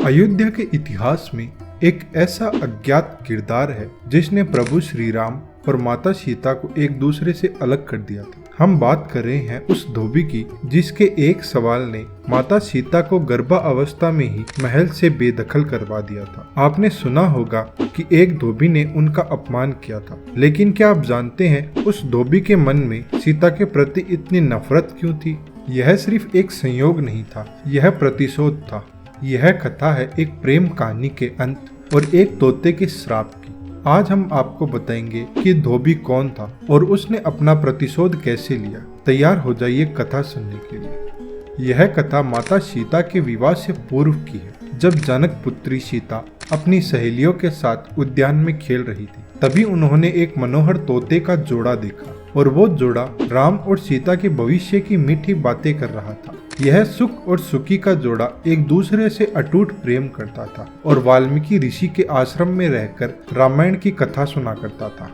अयोध्या के इतिहास में एक ऐसा अज्ञात किरदार है जिसने प्रभु श्री राम और माता सीता को एक दूसरे से अलग कर दिया था। हम बात कर रहे हैं उस धोबी की जिसके एक सवाल ने माता सीता को गर्भावस्था में ही महल से बेदखल करवा दिया था। आपने सुना होगा कि एक धोबी ने उनका अपमान किया था, लेकिन क्या आप जानते हैं उस धोबी के मन में सीता के प्रति इतनी नफरत क्यों थी? यह सिर्फ एक संयोग नहीं था, यह प्रतिशोध था। यह कथा है एक प्रेम कहानी के अंत और एक तोते के श्राप की। आज हम आपको बताएंगे कि धोबी कौन था और उसने अपना प्रतिशोध कैसे लिया। तैयार हो जाइए कथा सुनने के लिए। यह कथा माता सीता के विवाह से पूर्व की है। जब जनक पुत्री सीता अपनी सहेलियों के साथ उद्यान में खेल रही थी, तभी उन्होंने एक मनोहर तोते का जोड़ा देखा और वो जोड़ा राम और सीता के भविष्य की मीठी बातें कर रहा था। यह सुख और सुखी का जोड़ा एक दूसरे से अटूट प्रेम करता था और वाल्मीकि ऋषि के आश्रम में रहकर रामायण की कथा सुना करता था।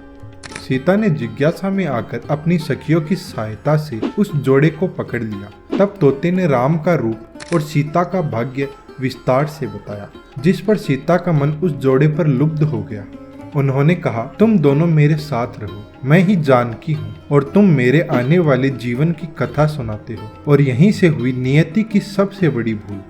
सीता ने जिज्ञासा में आकर अपनी सखियों की सहायता से उस जोड़े को पकड़ लिया। तब तोते ने राम का रूप और सीता का भाग्य विस्तार से बताया, जिस पर सीता का मन उस जोड़े पर लुब्ध हो गया। उन्होंने कहा, तुम दोनों मेरे साथ रहो, मैं ही जानकी हूँ और तुम मेरे आने वाले जीवन की कथा सुनाते हो, और यहीं से हुई नियति की सबसे बड़ी भूल।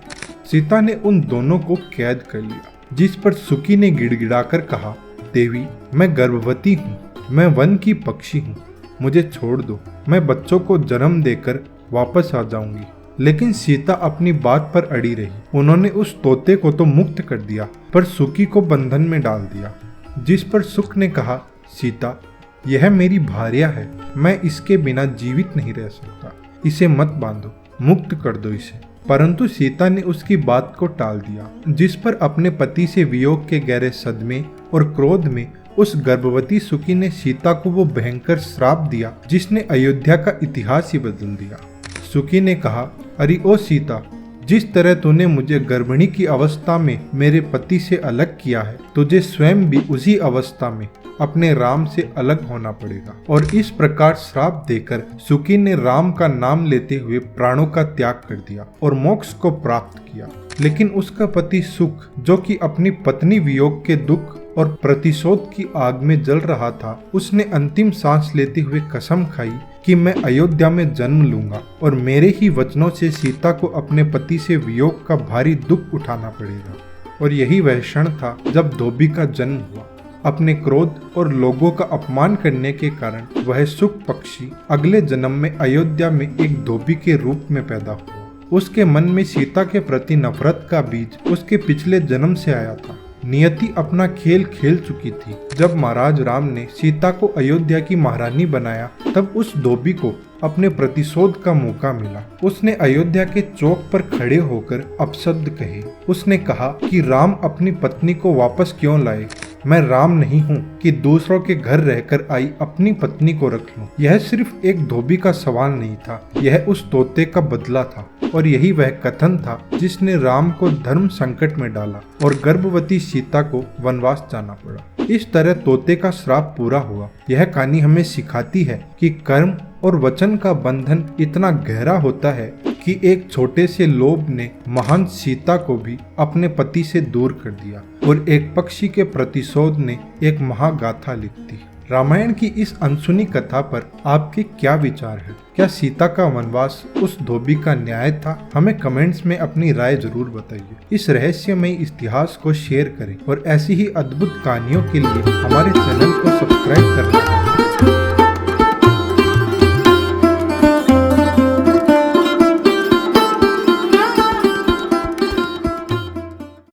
सीता ने उन दोनों को कैद कर लिया, जिस पर सुकी ने गिड़गिड़ाकर कहा, देवी मैं गर्भवती हूँ, मैं वन की पक्षी हूँ, मुझे छोड़ दो, मैं बच्चों को जन्म देकर वापस आ जाऊंगी। लेकिन सीता अपनी बात पर अड़ी रही। उन्होंने उस तोते को तो मुक्त कर दिया, पर सुकी को बंधन में डाल दिया। जिस पर सुक ने कहा, सीता यह मेरी भार्या है, मैं इसके बिना जीवित नहीं रह सकता, इसे मत बांधो, मुक्त कर दो इसे। परंतु सीता ने उसकी बात को टाल दिया। जिस पर अपने पति से वियोग के गहरे सदमे और क्रोध में उस गर्भवती सुकी ने सीता को वो भयंकर श्राप दिया जिसने अयोध्या का इतिहास ही बदल दिया। सुकी ने कहा, अरे ओ सीता, जिस तरह तूने मुझे गर्भिणी की अवस्था में मेरे पति से अलग किया है, तुझे स्वयं भी उसी अवस्था में अपने राम से अलग होना पड़ेगा। और इस प्रकार श्राप देकर सुकी ने राम का नाम लेते हुए प्राणों का त्याग कर दिया और मोक्ष को प्राप्त किया। लेकिन उसका पति सुक, जो कि अपनी पत्नी वियोग के दुख और प्रतिशोध की आग में जल रहा था, उसने अंतिम सांस लेते हुए कसम खाई कि मैं अयोध्या में जन्म लूंगा और मेरे ही वचनों से सीता को अपने पति से वियोग का भारी दुख उठाना पड़ेगा। और यही वह क्षण था जब धोबी का जन्म हुआ। अपने क्रोध और लोगों का अपमान करने के कारण वह सुक पक्षी अगले जन्म में अयोध्या में एक धोबी के रूप में पैदा हुआ। उसके मन में सीता के प्रति नफरत का बीज उसके पिछले जन्म से आया था। नियति अपना खेल खेल चुकी थी। जब महाराज राम ने सीता को अयोध्या की महारानी बनाया, तब उस धोबी को अपने प्रतिशोध का मौका मिला। उसने अयोध्या के चौक पर खड़े होकर अपशब्द कहे। उसने कहा कि राम अपनी पत्नी को वापस क्यों लाए? मैं राम नहीं हूँ कि दूसरों के घर रहकर आई अपनी पत्नी को रख लूं। यह सिर्फ एक धोबी का सवाल नहीं था, यह उस तोते का बदला था। और यही वह कथन था जिसने राम को धर्म संकट में डाला और गर्भवती सीता को वनवास जाना पड़ा। इस तरह तोते का श्राप पूरा हुआ। यह कहानी हमें सिखाती है कि कर्म और वचन का बंधन इतना गहरा होता है कि एक छोटे से लोभ ने महान सीता को भी अपने पति से दूर कर दिया और एक पक्षी के प्रतिशोध ने एक महागाथा लिख दी। रामायण की इस अनसुनी कथा पर आपके क्या विचार हैं? क्या सीता का वनवास उस धोबी का न्याय था? हमें कमेंट्स में अपनी राय जरूर बताइए। इस रहस्यमयी इतिहास को शेयर करें और ऐसी ही अद्भुत कहानियों के लिए हमारे चैनल को सब्सक्राइब करना।